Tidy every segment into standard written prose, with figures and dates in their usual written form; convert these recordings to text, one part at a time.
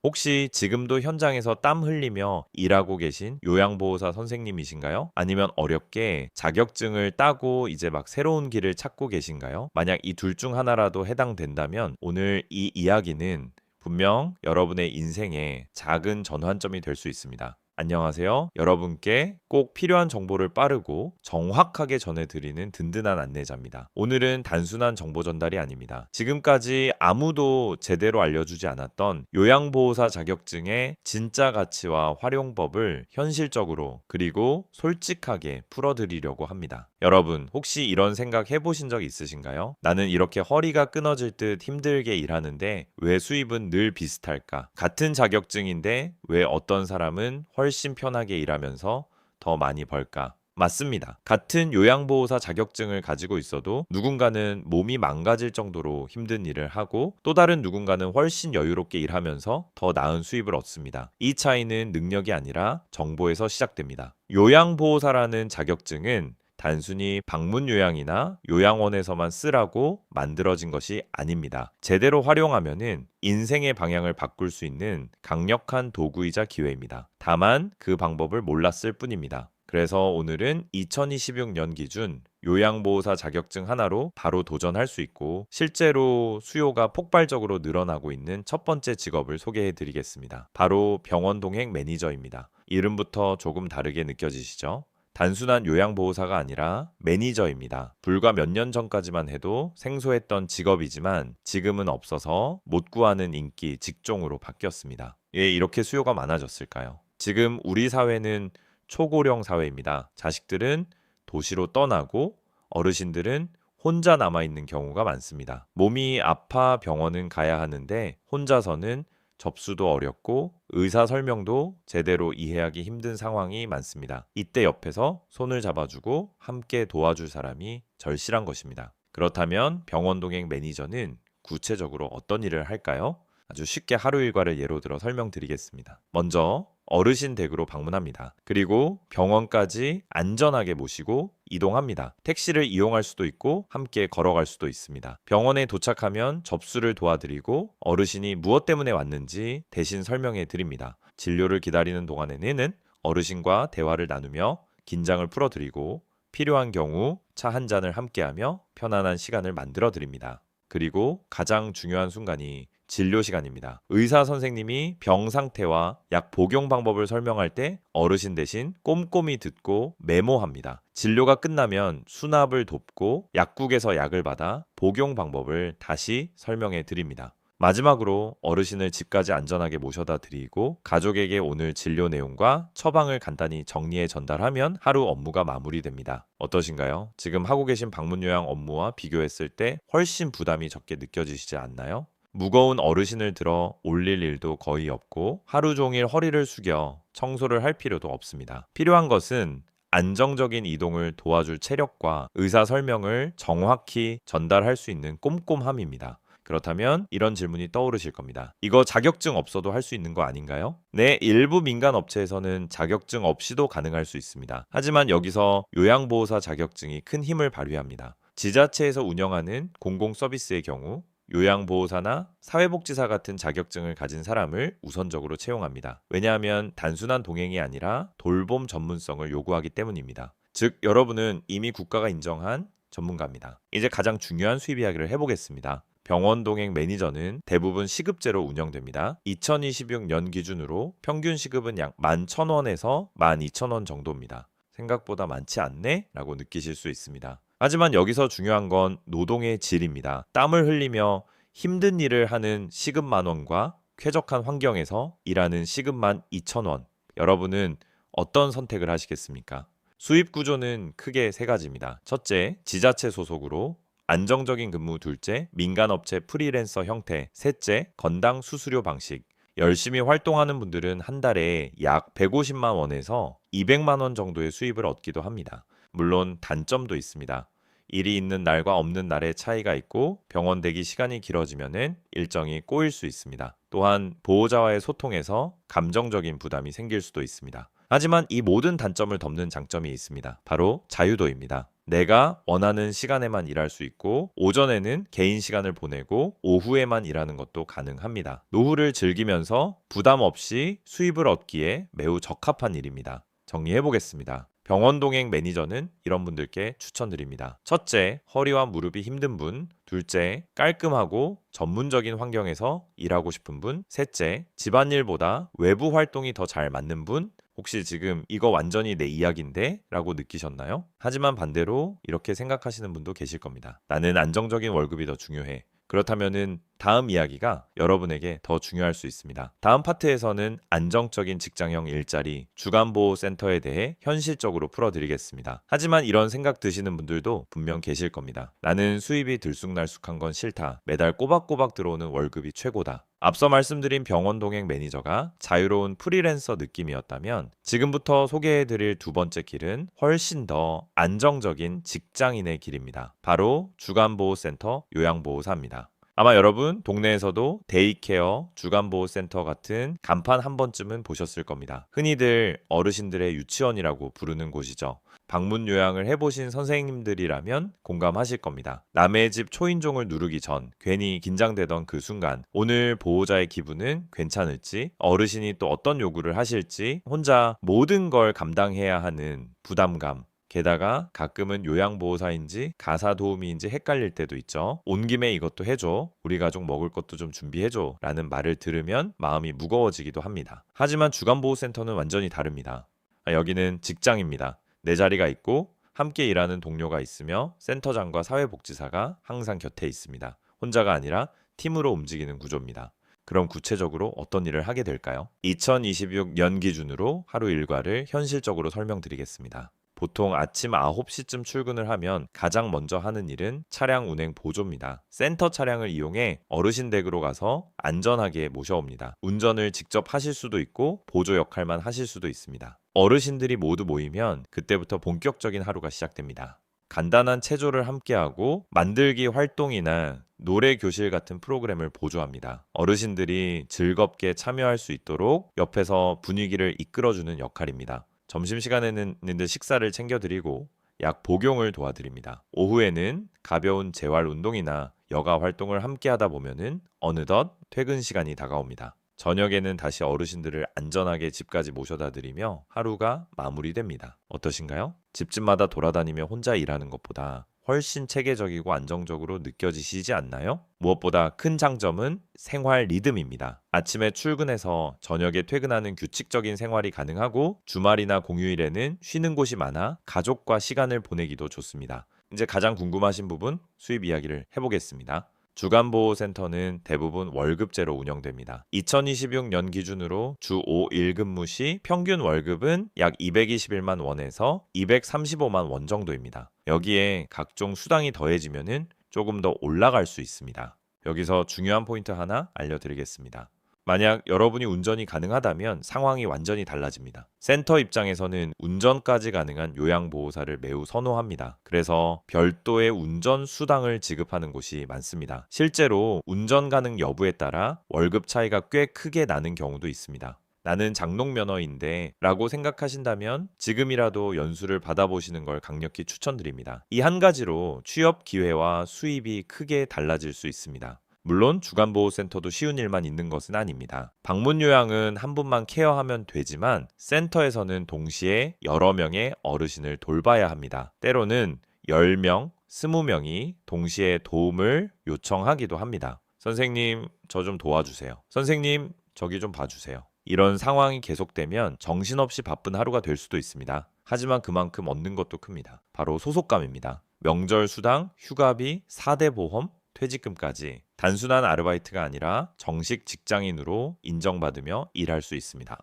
혹시 지금도 현장에서 땀 흘리며 일하고 계신 요양보호사 선생님이신가요? 아니면 어렵게 자격증을 따고 이제 막 새로운 길을 찾고 계신가요? 만약 이 둘 중 하나라도 해당된다면 오늘 이 이야기는 분명 여러분의 인생에 작은 전환점이 될 수 있습니다. 안녕하세요. 여러분께 꼭 필요한 정보를 빠르고 정확하게 전해드리는 든든한 안내자입니다. 오늘은 단순한 정보 전달이 아닙니다. 지금까지 아무도 제대로 알려주지 않았던 요양보호사 자격증의 진짜 가치와 활용법을 현실적으로 그리고 솔직하게 풀어드리려고 합니다. 여러분, 혹시 이런 생각 해보신 적 있으신가요? 나는 이렇게 허리가 끊어질 듯 힘들게 일하는데 왜 수입은 늘 비슷할까? 같은 자격증인데 왜 어떤 사람은 훨씬 편하게 일하면서 더 많이 벌까? 맞습니다. 같은 요양보호사 자격증을 가지고 있어도 누군가는 몸이 망가질 정도로 힘든 일을 하고 또 다른 누군가는 훨씬 여유롭게 일하면서 더 나은 수입을 얻습니다. 이 차이는 능력이 아니라 정보에서 시작됩니다. 요양보호사라는 자격증은 단순히 방문 요양이나 요양원에서만 쓰라고 만들어진 것이 아닙니다. 제대로 활용하면은 인생의 방향을 바꿀 수 있는 강력한 도구이자 기회입니다. 다만 그 방법을 몰랐을 뿐입니다. 그래서 오늘은 2026년 기준 요양보호사 자격증 하나로 바로 도전할 수 있고 실제로 수요가 폭발적으로 늘어나고 있는 첫 번째 직업을 소개해 드리겠습니다. 바로 병원 동행 매니저입니다. 이름부터 조금 다르게 느껴지시죠? 단순한 요양보호사가 아니라 매니저입니다. 불과 몇 년 전까지만 해도 생소했던 직업이지만 지금은 없어서 못 구하는 인기 직종으로 바뀌었습니다. 왜 이렇게 수요가 많아졌을까요? 지금 우리 사회는 초고령 사회입니다. 자식들은 도시로 떠나고 어르신들은 혼자 남아있는 경우가 많습니다. 몸이 아파 병원은 가야 하는데 혼자서는 접수도 어렵고 의사 설명도 제대로 이해하기 힘든 상황이 많습니다. 이때 옆에서 손을 잡아주고 함께 도와줄 사람이 절실한 것입니다. 그렇다면 병원 동행 매니저는 구체적으로 어떤 일을 할까요? 아주 쉽게 하루 일과를 예로 들어 설명드리겠습니다. 먼저 어르신 댁으로 방문합니다. 그리고 병원까지 안전하게 모시고 이동합니다. 택시를 이용할 수도 있고 함께 걸어갈 수도 있습니다. 병원에 도착하면 접수를 도와드리고 어르신이 무엇 때문에 왔는지 대신 설명해 드립니다. 진료를 기다리는 동안에는 어르신과 대화를 나누며 긴장을 풀어드리고 필요한 경우 차 한 잔을 함께하며 편안한 시간을 만들어 드립니다. 그리고 가장 중요한 순간이 진료 시간입니다. 의사 선생님이 병 상태와 약 복용 방법을 설명할 때 어르신 대신 꼼꼼히 듣고 메모합니다. 진료가 끝나면 수납을 돕고 약국에서 약을 받아 복용 방법을 다시 설명해 드립니다. 마지막으로 어르신을 집까지 안전하게 모셔다 드리고 가족에게 오늘 진료 내용과 처방을 간단히 정리해 전달하면 하루 업무가 마무리됩니다. 어떠신가요? 지금 하고 계신 방문 요양 업무와 비교했을 때 훨씬 부담이 적게 느껴지시지 않나요? 무거운 어르신을 들어 올릴 일도 거의 없고 하루 종일 허리를 숙여 청소를 할 필요도 없습니다. 필요한 것은 안정적인 이동을 도와줄 체력과 의사 설명을 정확히 전달할 수 있는 꼼꼼함입니다. 그렇다면 이런 질문이 떠오르실 겁니다. 이거 자격증 없어도 할 수 있는 거 아닌가요? 네, 일부 민간 업체에서는 자격증 없이도 가능할 수 있습니다. 하지만 여기서 요양보호사 자격증이 큰 힘을 발휘합니다. 지자체에서 운영하는 공공 서비스의 경우 요양보호사나 사회복지사 같은 자격증을 가진 사람을 우선적으로 채용합니다. 왜냐하면 단순한 동행이 아니라 돌봄 전문성을 요구하기 때문입니다. 즉, 여러분은 이미 국가가 인정한 전문가입니다. 이제 가장 중요한 수입 이야기를 해보겠습니다. 병원 동행 매니저는 대부분 시급제로 운영됩니다. 2026년 기준으로 평균 시급은 약 11,000원에서 12,000원 정도입니다. 생각보다 많지 않네? 라고 느끼실 수 있습니다. 하지만 여기서 중요한 건 노동의 질입니다. 땀을 흘리며 힘든 일을 하는 시급 만원과 쾌적한 환경에서 일하는 시급만 2,000원. 여러분은 어떤 선택을 하시겠습니까? 수입 구조는 크게 세 가지입니다. 첫째, 지자체 소속으로 안정적인 근무. 둘째, 민간업체 프리랜서 형태. 셋째, 건당 수수료 방식. 열심히 활동하는 분들은 한 달에 약 150만 원에서 200만 원 정도의 수입을 얻기도 합니다. 물론 단점도 있습니다. 일이 있는 날과 없는 날의 차이가 있고 병원 대기 시간이 길어지면 일정이 꼬일 수 있습니다. 또한 보호자와의 소통에서 감정적인 부담이 생길 수도 있습니다. 하지만 이 모든 단점을 덮는 장점이 있습니다. 바로 자유도입니다. 내가 원하는 시간에만 일할 수 있고 오전에는 개인 시간을 보내고 오후에만 일하는 것도 가능합니다. 노후를 즐기면서 부담 없이 수입을 얻기에 매우 적합한 일입니다. 정리해 보겠습니다. 병원 동행 매니저는 이런 분들께 추천드립니다. 첫째, 허리와 무릎이 힘든 분. 둘째, 깔끔하고 전문적인 환경에서 일하고 싶은 분. 셋째, 집안일보다 외부 활동이 더 잘 맞는 분. 혹시 지금 이거 완전히 내 이야기인데? 라고 느끼셨나요? 하지만 반대로 이렇게 생각하시는 분도 계실 겁니다. 나는 안정적인 월급이 더 중요해. 그렇다면은 다음 이야기가 여러분에게 더 중요할 수 있습니다. 다음 파트에서는 안정적인 직장형 일자리, 주간보호센터에 대해 현실적으로 풀어드리겠습니다. 하지만 이런 생각 드시는 분들도 분명 계실 겁니다. 나는 수입이 들쑥날쑥한 건 싫다. 매달 꼬박꼬박 들어오는 월급이 최고다. 앞서 말씀드린 병원 동행 매니저가 자유로운 프리랜서 느낌이었다면 지금부터 소개해드릴 두 번째 길은 훨씬 더 안정적인 직장인의 길입니다. 바로 주간보호센터 요양보호사입니다. 아마 여러분 동네에서도 데이케어, 주간보호센터 같은 간판 한 번쯤은 보셨을 겁니다. 흔히들 어르신들의 유치원이라고 부르는 곳이죠. 방문 요양을 해보신 선생님들이라면 공감하실 겁니다. 남의 집 초인종을 누르기 전 괜히 긴장되던 그 순간 오늘 보호자의 기분은 괜찮을지 어르신이 또 어떤 요구를 하실지 혼자 모든 걸 감당해야 하는 부담감 게다가 가끔은 요양보호사인지 가사도우미인지 헷갈릴 때도 있죠. 온 김에 이것도 해줘. 우리 가족 먹을 것도 좀 준비해줘. 라는 말을 들으면 마음이 무거워지기도 합니다. 하지만 주간보호센터는 완전히 다릅니다. 여기는 직장입니다. 내 자리가 있고 함께 일하는 동료가 있으며 센터장과 사회복지사가 항상 곁에 있습니다. 혼자가 아니라 팀으로 움직이는 구조입니다. 그럼 구체적으로 어떤 일을 하게 될까요? 2026년 기준으로 하루 일과를 현실적으로 설명드리겠습니다. 보통 아침 9시쯤 출근을 하면 가장 먼저 하는 일은 차량 운행 보조입니다. 센터 차량을 이용해 어르신 댁으로 가서 안전하게 모셔옵니다. 운전을 직접 하실 수도 있고 보조 역할만 하실 수도 있습니다. 어르신들이 모두 모이면 그때부터 본격적인 하루가 시작됩니다. 간단한 체조를 함께하고 만들기 활동이나 노래 교실 같은 프로그램을 보조합니다. 어르신들이 즐겁게 참여할 수 있도록 옆에서 분위기를 이끌어주는 역할입니다. 점심시간에는 식사를 챙겨드리고 약 복용을 도와드립니다. 오후에는 가벼운 재활 운동이나 여가 활동을 함께 하다 보면은 어느덧 퇴근 시간이 다가옵니다. 저녁에는 다시 어르신들을 안전하게 집까지 모셔다 드리며 하루가 마무리됩니다. 어떠신가요? 집집마다 돌아다니며 혼자 일하는 것보다 훨씬 체계적이고 안정적으로 느껴지시지 않나요? 무엇보다 큰 장점은 생활 리듬입니다. 아침에 출근해서 저녁에 퇴근하는 규칙적인 생활이 가능하고 주말이나 공휴일에는 쉬는 곳이 많아 가족과 시간을 보내기도 좋습니다. 이제 가장 궁금하신 부분 수입 이야기를 해보겠습니다. 주간보호센터는 대부분 월급제로 운영됩니다. 2026년 기준으로 주 5일 근무 시 평균 월급은 약 221만 원에서 235만 원 정도입니다. 여기에 각종 수당이 더해지면은 조금 더 올라갈 수 있습니다. 여기서 중요한 포인트 하나 알려드리겠습니다. 만약 여러분이 운전이 가능하다면 상황이 완전히 달라집니다. 센터 입장에서는 운전까지 가능한 요양보호사를 매우 선호합니다. 그래서 별도의 운전 수당을 지급하는 곳이 많습니다. 실제로 운전 가능 여부에 따라 월급 차이가 꽤 크게 나는 경우도 있습니다. 나는 장롱 면허인데 라고 생각하신다면 지금이라도 연수를 받아보시는 걸 강력히 추천드립니다. 이 한 가지로 취업 기회와 수입이 크게 달라질 수 있습니다. 물론 주간보호센터도 쉬운 일만 있는 것은 아닙니다. 방문 요양은 한 분만 케어하면 되지만 센터에서는 동시에 여러 명의 어르신을 돌봐야 합니다. 때로는 10명, 20명이 동시에 도움을 요청하기도 합니다. 선생님, 저 좀 도와주세요. 선생님, 저기 좀 봐주세요. 이런 상황이 계속되면 정신없이 바쁜 하루가 될 수도 있습니다. 하지만 그만큼 얻는 것도 큽니다. 바로 소속감입니다. 명절 수당, 휴가비, 4대 보험, 퇴직금까지 단순한 아르바이트가 아니라 정식 직장인으로 인정받으며 일할 수 있습니다.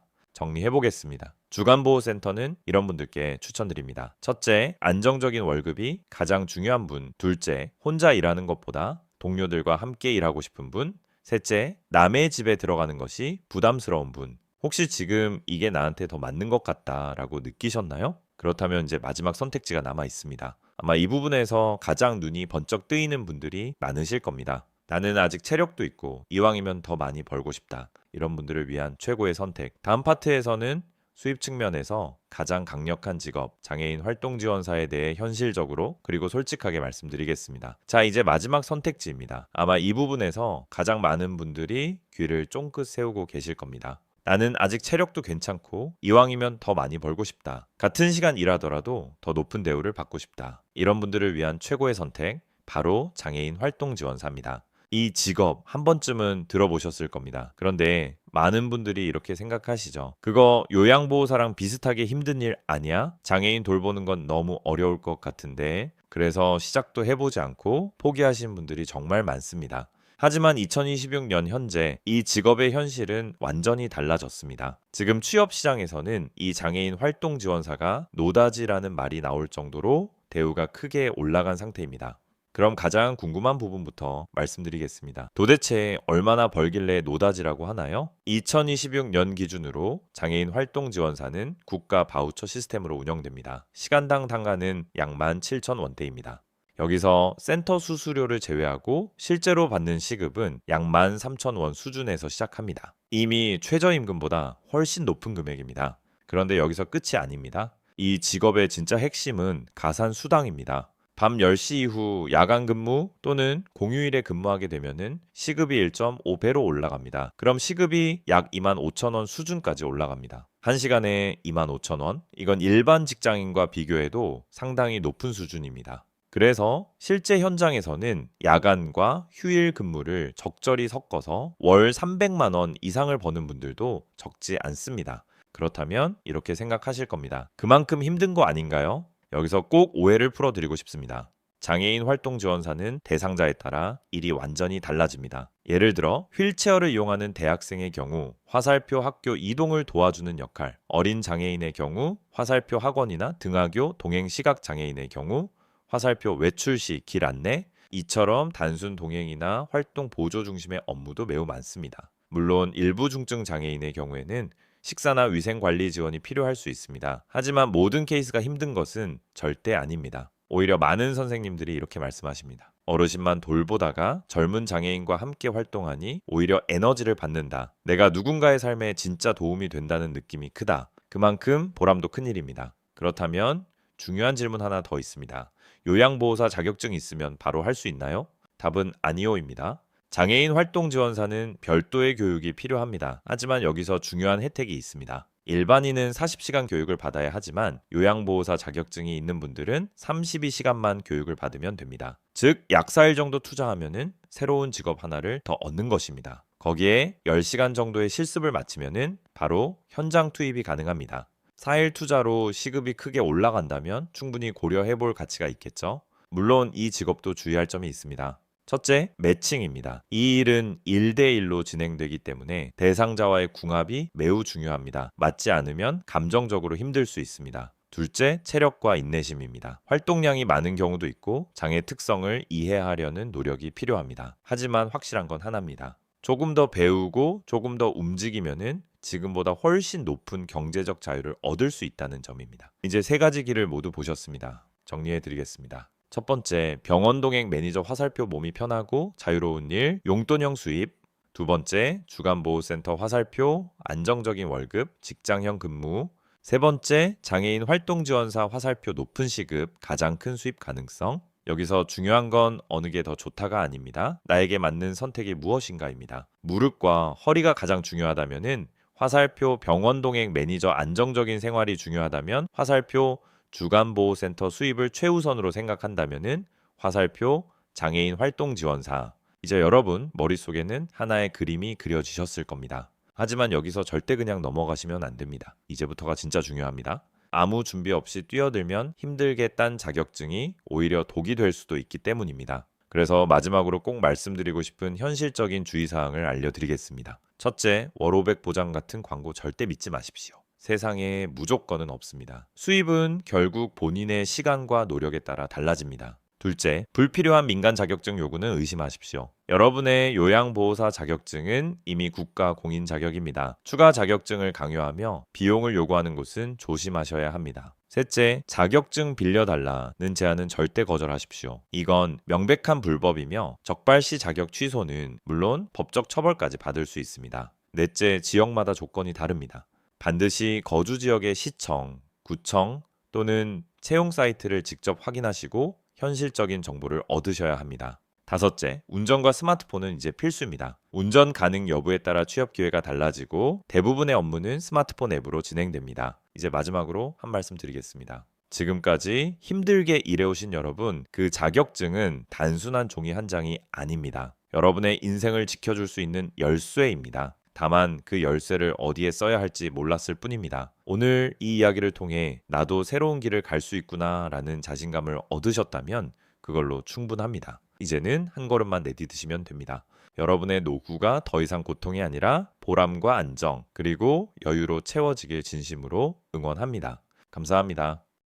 정리해보겠습니다. 주간보호센터는 이런 분들께 추천드립니다. 첫째, 안정적인 월급이 가장 중요한 분. 둘째, 혼자 일하는 것보다 동료들과 함께 일하고 싶은 분. 셋째, 남의 집에 들어가는 것이 부담스러운 분. 혹시 지금 이게 나한테 더 맞는 것 같다라고 느끼셨나요? 그렇다면 이제 마지막 선택지가 남아 있습니다. 아마 이 부분에서 가장 눈이 번쩍 뜨이는 분들이 많으실 겁니다. 나는 아직 체력도 있고 이왕이면 더 많이 벌고 싶다. 이런 분들을 위한 최고의 선택. 다음 파트에서는 수입 측면에서 가장 강력한 직업, 장애인 활동지원사에 대해 현실적으로 그리고 솔직하게 말씀드리겠습니다. 자, 이제 마지막 선택지입니다. 아마 이 부분에서 가장 많은 분들이 귀를 쫑긋 세우고 계실 겁니다. 나는 아직 체력도 괜찮고 이왕이면 더 많이 벌고 싶다. 같은 시간 일하더라도 더 높은 대우를 받고 싶다. 이런 분들을 위한 최고의 선택, 바로 장애인 활동지원사입니다. 이 직업 한 번쯤은 들어보셨을 겁니다. 그런데 많은 분들이 이렇게 생각하시죠. 그거 요양보호사랑 비슷하게 힘든 일 아니야? 장애인 돌보는 건 너무 어려울 것 같은데. 그래서 시작도 해보지 않고 포기하신 분들이 정말 많습니다. 하지만 2026년 현재 이 직업의 현실은 완전히 달라졌습니다. 지금 취업 시장에서는 이 장애인 활동 지원사가 노다지라는 말이 나올 정도로 대우가 크게 올라간 상태입니다. 그럼 가장 궁금한 부분부터 말씀드리겠습니다. 도대체 얼마나 벌길래 노다지라고 하나요? 2026년 기준으로 장애인 활동 지원사는 국가 바우처 시스템으로 운영됩니다. 시간당 단가는 약 17,000원대입니다. 여기서 센터 수수료를 제외하고 실제로 받는 시급은 약 13,000원 수준에서 시작합니다. 이미 최저임금보다 훨씬 높은 금액입니다. 그런데 여기서 끝이 아닙니다. 이 직업의 진짜 핵심은 가산 수당입니다. 밤 10시 이후 야간 근무 또는 공휴일에 근무하게 되면은 시급이 1.5배로 올라갑니다. 그럼 시급이 약 25,000원 수준까지 올라갑니다. 1시간에 25,000원? 이건 일반 직장인과 비교해도 상당히 높은 수준입니다. 그래서 실제 현장에서는 야간과 휴일 근무를 적절히 섞어서 월 300만 원 이상을 버는 분들도 적지 않습니다. 그렇다면 이렇게 생각하실 겁니다. 그만큼 힘든 거 아닌가요? 여기서 꼭 오해를 풀어드리고 싶습니다. 장애인 활동 지원사는 대상자에 따라 일이 완전히 달라집니다. 예를 들어 휠체어를 이용하는 대학생의 경우 화살표 학교 이동을 도와주는 역할, 어린 장애인의 경우 화살표 학원이나 등하교 동행 시각 장애인의 경우 화살표 외출 시 길 안내, 이처럼 단순 동행이나 활동 보조 중심의 업무도 매우 많습니다. 물론 일부 중증 장애인의 경우에는 식사나 위생 관리 지원이 필요할 수 있습니다. 하지만 모든 케이스가 힘든 것은 절대 아닙니다. 오히려 많은 선생님들이 이렇게 말씀하십니다. 어르신만 돌보다가 젊은 장애인과 함께 활동하니 오히려 에너지를 받는다. 내가 누군가의 삶에 진짜 도움이 된다는 느낌이 크다. 그만큼 보람도 큰 일입니다. 그렇다면 중요한 질문 하나 더 있습니다. 요양보호사 자격증 있으면 바로 할 수 있나요? 답은 아니오입니다. 장애인 활동 지원사는 별도의 교육이 필요합니다. 하지만 여기서 중요한 혜택이 있습니다. 일반인은 40시간 교육을 받아야 하지만 요양보호사 자격증이 있는 분들은 32시간만 교육을 받으면 됩니다. 즉, 약 4일 정도 투자하면은 새로운 직업 하나를 더 얻는 것입니다. 거기에 10시간 정도의 실습을 마치면은 바로 현장 투입이 가능합니다. 4일 투자로 시급이 크게 올라간다면 충분히 고려해 볼 가치가 있겠죠. 물론 이 직업도 주의할 점이 있습니다. 첫째, 매칭입니다. 이 일은 1대1로 진행되기 때문에 대상자와의 궁합이 매우 중요합니다. 맞지 않으면 감정적으로 힘들 수 있습니다. 둘째, 체력과 인내심입니다. 활동량이 많은 경우도 있고 장애 특성을 이해하려는 노력이 필요합니다. 하지만 확실한 건 하나입니다. 조금 더 배우고 조금 더 움직이면은 지금보다 훨씬 높은 경제적 자유를 얻을 수 있다는 점입니다. 이제 세 가지 길을 모두 보셨습니다. 정리해 드리겠습니다. 첫 번째, 병원 동행 매니저 화살표 몸이 편하고 자유로운 일, 용돈형 수입. 두 번째, 주간보호센터 화살표, 안정적인 월급, 직장형 근무. 세 번째, 장애인 활동지원사 화살표 높은 시급, 가장 큰 수입 가능성. 여기서 중요한 건 어느 게 더 좋다가 아닙니다. 나에게 맞는 선택이 무엇인가입니다. 무릎과 허리가 가장 중요하다면은 화살표 병원 동행 매니저 안정적인 생활이 중요하다면 화살표 주간보호센터 수입을 최우선으로 생각한다면은 화살표 장애인 활동 지원사. 이제 여러분 머릿속에는 하나의 그림이 그려지셨을 겁니다. 하지만 여기서 절대 그냥 넘어가시면 안 됩니다. 이제부터가 진짜 중요합니다. 아무 준비 없이 뛰어들면 힘들게 딴 자격증이 오히려 독이 될 수도 있기 때문입니다. 그래서 마지막으로 꼭 말씀드리고 싶은 현실적인 주의사항을 알려드리겠습니다. 첫째, 월500 보장 같은 광고 절대 믿지 마십시오. 세상에 무조건은 없습니다. 수입은 결국 본인의 시간과 노력에 따라 달라집니다. 둘째, 불필요한 민간 자격증 요구는 의심하십시오. 여러분의 요양보호사 자격증은 이미 국가 공인 자격입니다. 추가 자격증을 강요하며 비용을 요구하는 곳은 조심하셔야 합니다. 셋째, 자격증 빌려달라는 제안은 절대 거절하십시오. 이건 명백한 불법이며 적발시 자격 취소는 물론 법적 처벌까지 받을 수 있습니다. 넷째, 지역마다 조건이 다릅니다. 반드시 거주 지역의 시청, 구청 또는 채용 사이트를 직접 확인하시고 현실적인 정보를 얻으셔야 합니다. 다섯째, 운전과 스마트폰은 이제 필수입니다. 운전 가능 여부에 따라 취업 기회가 달라지고 대부분의 업무는 스마트폰 앱으로 진행됩니다. 이제 마지막으로 한 말씀 드리겠습니다. 지금까지 힘들게 일해오신 여러분, 그 자격증은 단순한 종이 한 장이 아닙니다. 여러분의 인생을 지켜줄 수 있는 열쇠입니다. 다만 그 열쇠를 어디에 써야 할지 몰랐을 뿐입니다. 오늘 이 이야기를 통해 나도 새로운 길을 갈 수 있구나 라는 자신감을 얻으셨다면 그걸로 충분합니다. 이제는 한 걸음만 내디디시면 됩니다. 여러분의 노후가 더 이상 고통이 아니라 보람과 안정, 그리고 여유로 채워지길 진심으로 응원합니다. 감사합니다.